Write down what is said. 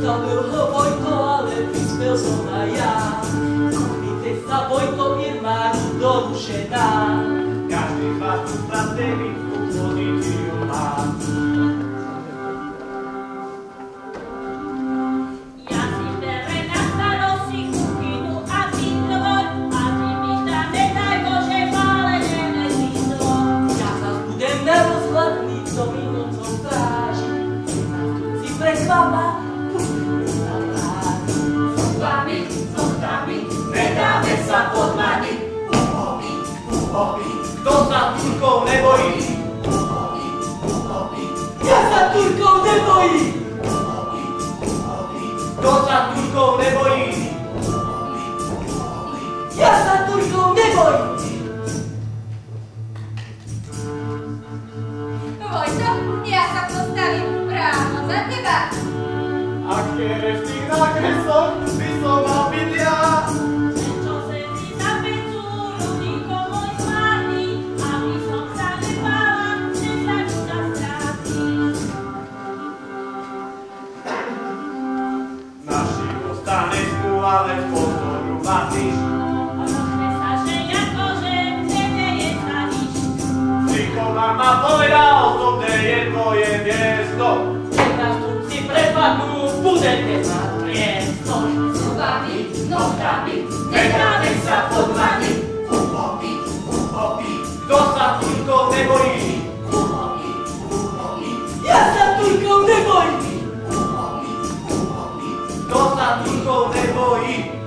Zastavil ho Vojto, ale prispel som aj ja. Koľvite sa Vojto Irmánu do duše dá. Každý z vás tu strategickú pozíciu má. Nedáme sa podmaniť. Kto sa Turkov nebojí? Ja sa Turkov nebojím. Kto sa Turkov nebojí? Ja sa Turkov nebojím. Vojto, ja sa postavím právo za teba. Ak kiereš ty na kresloch, by som mal byť ja. Ale v pozoru matíš. Rozme sa, že akože tebe je sa nič. Komár ma povedal, kde je tvoje miesto. Keď nás Turci prepadnú, budete mať miesto. Zubami, nohtami, Necháme sa podmaniť. Kto sa Turkov nebojí? Ja sa Turkov nebojím. Kto sa Turkov nebojí?